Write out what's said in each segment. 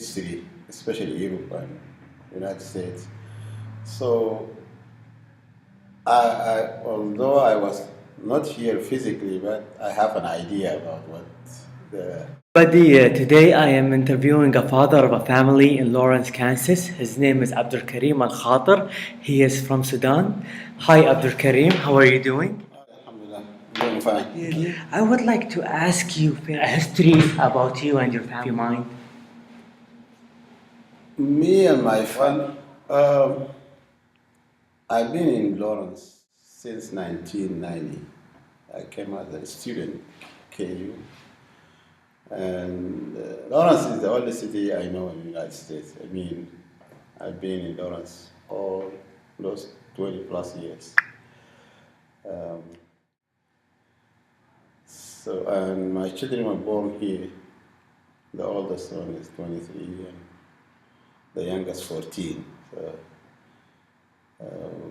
history, especially Europe and United States. So although I was not here physically, but I have an idea about what the. Buddy, today I am interviewing a father of a family in Lawrence, Kansas. His name is Abdul Karim Al Khater. He is from Sudan. Hi, Abdul Karim. How are you doing? Alhamdulillah, I'm doing fine. Yes. I would like to ask you a history about you and your family, if you mind. Me and my friend, I've been in Lawrence since 1990. I came as a student, KU, and Lawrence is the only city I know in the United States. I mean, I've been in Lawrence all those 20 plus years. Um, and my children were born here. The oldest one is 23 and the youngest 14.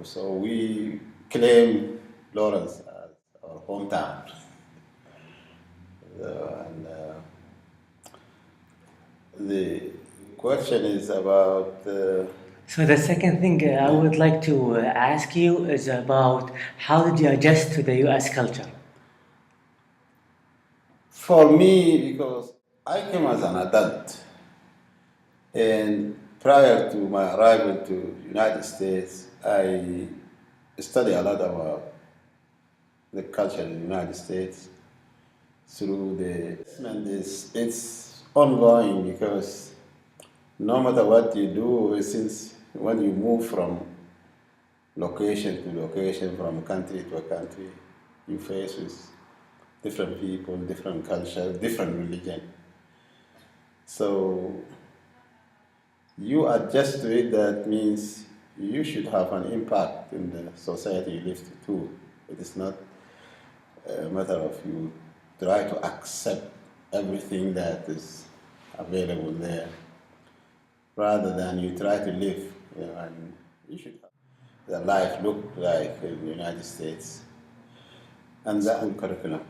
So we claim Lawrence as our hometown. And the question is about. So the second thing I would like to ask you is about how did you adjust to the U.S. culture? For me, because I came as an adult, and prior to my arrival to United States, I studied a lot about the culture in the United States through the and it's ongoing because no matter what you do, since when you move from location to location, from country to a country, you face with different people, different culture, different religion. So you adjust to it, that means you should have an impact in the society you live to. It is not a matter of you try to accept everything that is available there, rather than you try to live, and you should have the life look like in the United States, and that curriculum.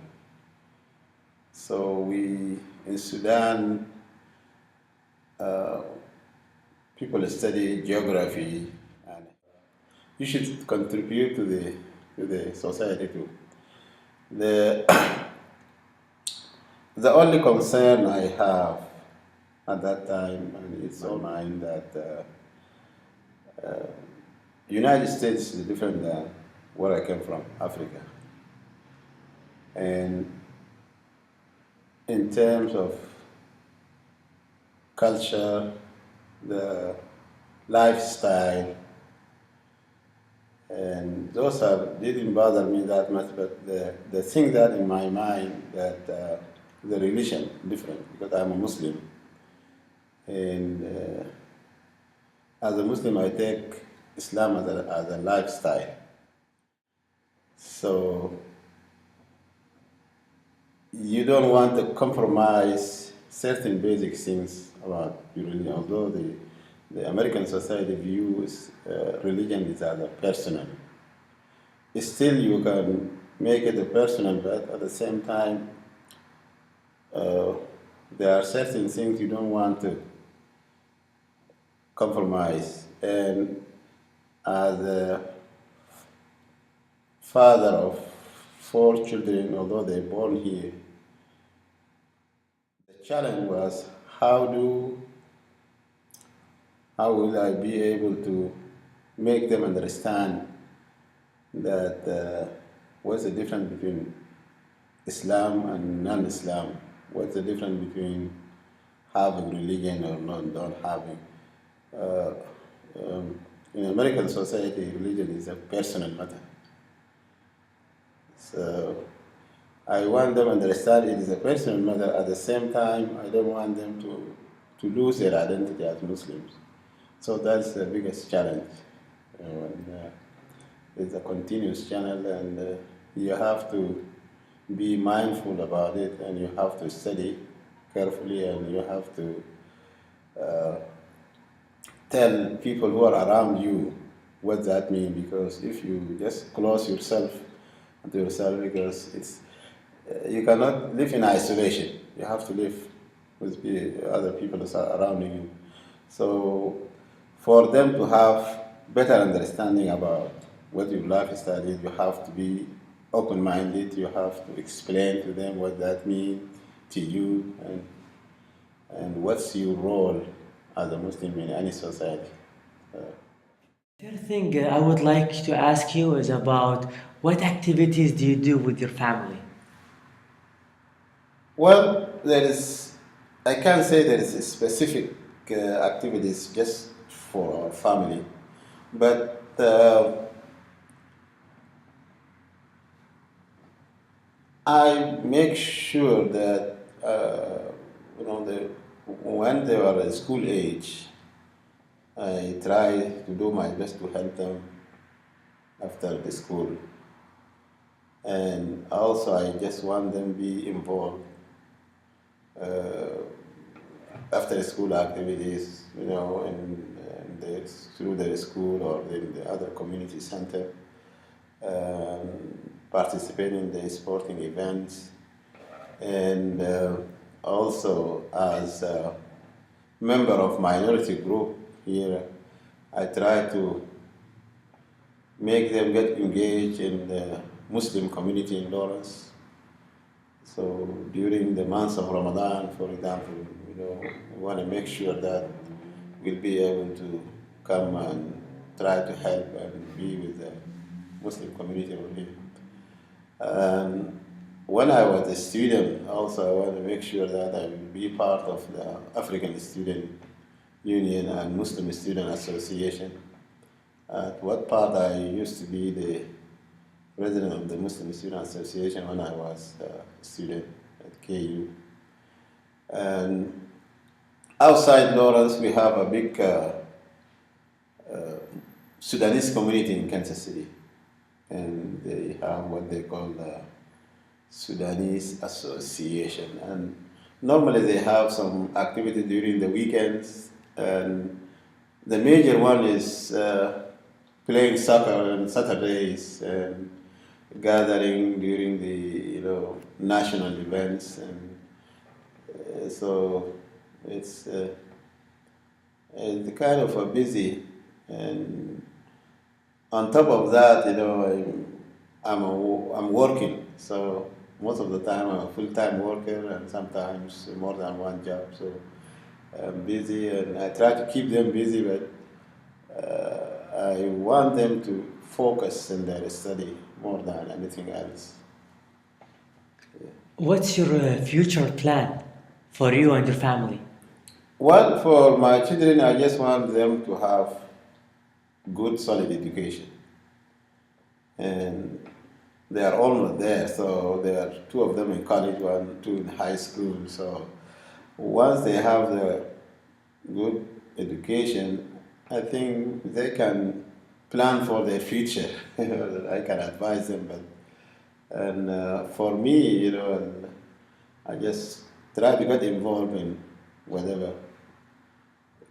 So we, in Sudan, people study geography, and you should contribute to the society too. The the only concern I have at that time, and it's on mind, that United States is different than where I came from, Africa. And in terms of culture, the lifestyle, and those didn't bother me that much, but the thing that in my mind, that the religion different, because I'm a Muslim, and as a Muslim I take Islam as a lifestyle. So you don't want to compromise certain basic things about your religion, although the American society views religion is as a personal. Still, you can make it a personal, but at the same time, there are certain things you don't want to compromise. And as a father of 4 children, although they're born here, the challenge was how will I be able to make them understand that what's the difference between Islam and non-Islam? What's the difference between having religion or not having? In American society, religion is a personal matter. So I want them to understand it is a personal matter. At the same time, I don't want them to lose their identity as Muslims. So that's the biggest challenge. It's a continuous channel, and you have to be mindful about it, and you have to study carefully, and you have to tell people who are around you what that means, because if you just close yourself to yourself, because it's you cannot live in isolation. You have to live with other people surrounding you. So for them to have better understanding about what your life studied, you have to be open-minded. You have to explain to them what that means to you, and what's your role as a Muslim in any society. Third thing I would like to ask you is about what activities do you do with your family? Well, I can't say there is a specific activities just for our family, but I make sure that when they are at school age, I try to do my best to help them after the school, and also I just want them to be involved uh, after school activities, through their school or in the other community center, um, participate in the sporting events, and also as a member of minority group here, I try to make them get engaged in the Muslim community in Lawrence. So during the months of Ramadan, for example, we want to make sure that we'll be able to come and try to help and be with the Muslim community over here. When I was a student, also I want to make sure that I will be part of the African Student Union and Muslim Student Association. At what part I used to be the president of the Muslim Student Association when I was a student at KU. And outside Lawrence, we have a big Sudanese community in Kansas City, and they have what they call the Sudanese Association. And normally they have some activity during the weekends, and the major one is playing soccer on Saturdays and gathering during the national events, and so it's kind of a busy. And on top of that, I'm working, so most of the time I'm a full-time worker, and sometimes more than one job. So I'm busy, and I try to keep them busy, but I want them to focus in their study more than anything else. What's your future plan for you and your family? Well, for my children, I just want them to have good, solid education, and they are almost there. So there are two of them in college, two in high school. So once they have the good education, I think they can plan for their future. I can advise them, for me, and I just try to get involved in whatever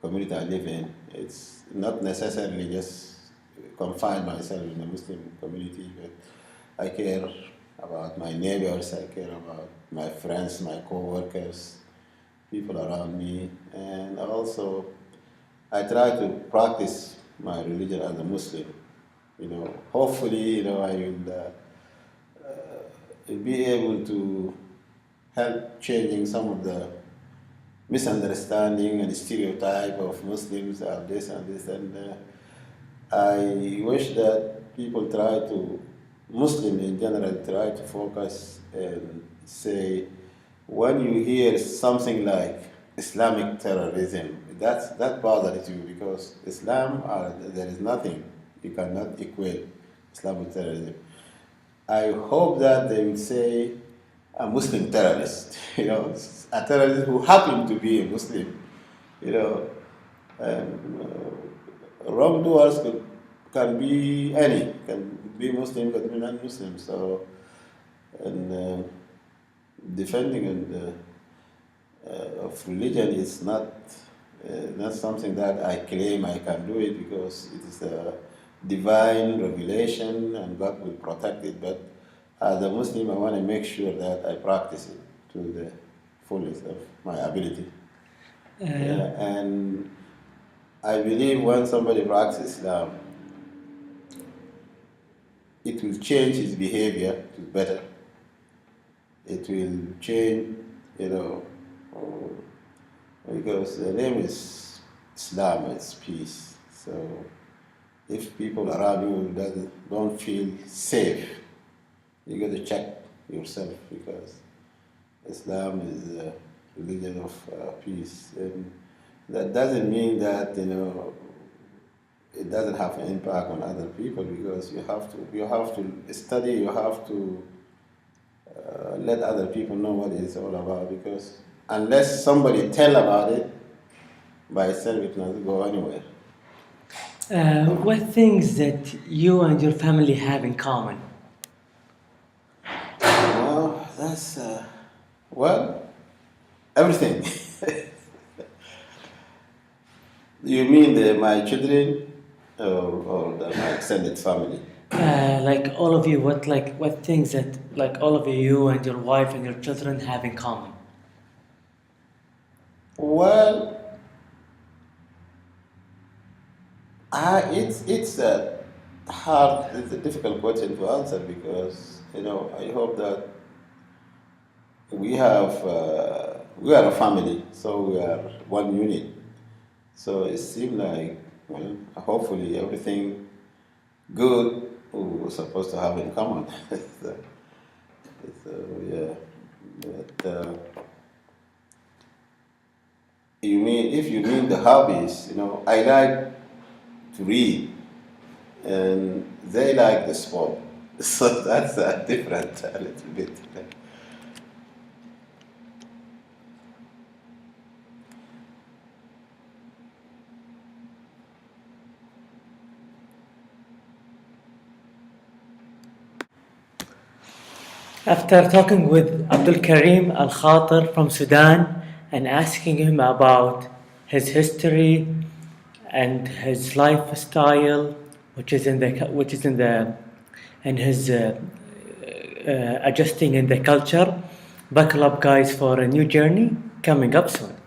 community I live in. It's not necessarily just confine myself in the Muslim community, but I care about my neighbors, I care about my friends, my co-workers, people around me, and also I try to practice my religion as a Muslim. Hopefully, I will be able to help changing some of the misunderstanding and stereotype of Muslims are this and this, and I wish that people Muslim in general, try to focus and say, when you hear something like Islamic terrorism, that bothers you, because there is nothing you cannot equate Islamic terrorism. I hope that they will say a Muslim terrorist, a terrorist who happened to be a Muslim, you know, and wrongdoers can be any, can be Muslim, can be non-Muslim. So, and defending of religion is not something that I claim I can do it, because it is a divine revelation and God will protect it. But as a Muslim, I want to make sure that I practice it to the fullest of my ability. Uh, And I believe when somebody practices Islam, it will change his behavior to better. It will change, you know, because the name is Islam, it's peace. So if people around you don't feel safe, you got to check yourself because Islam is a religion of peace, and that doesn't mean that it doesn't have an impact on other people because you have to study, you have to let other people know what it's all about because unless somebody tell about it, by itself it doesn't go anywhere. what things that you and your family have in common? Well, that's everything. You mean my children or my extended family? Like all of you, what things that like all of you and your wife and your children have in common? Well, it's a it's a difficult question to answer because I hope that we are a family, so we are one unit. So it seems like hopefully everything good we're supposed to have in common. so, so yeah, but if you mean the hobbies, I like to read and they like the sport. So that's different a little bit. After talking with Abdul Karim Al Khater from Sudan and asking him about his history and his lifestyle, which is in the and his adjusting in the culture, buckle up, guys, for a new journey coming up soon.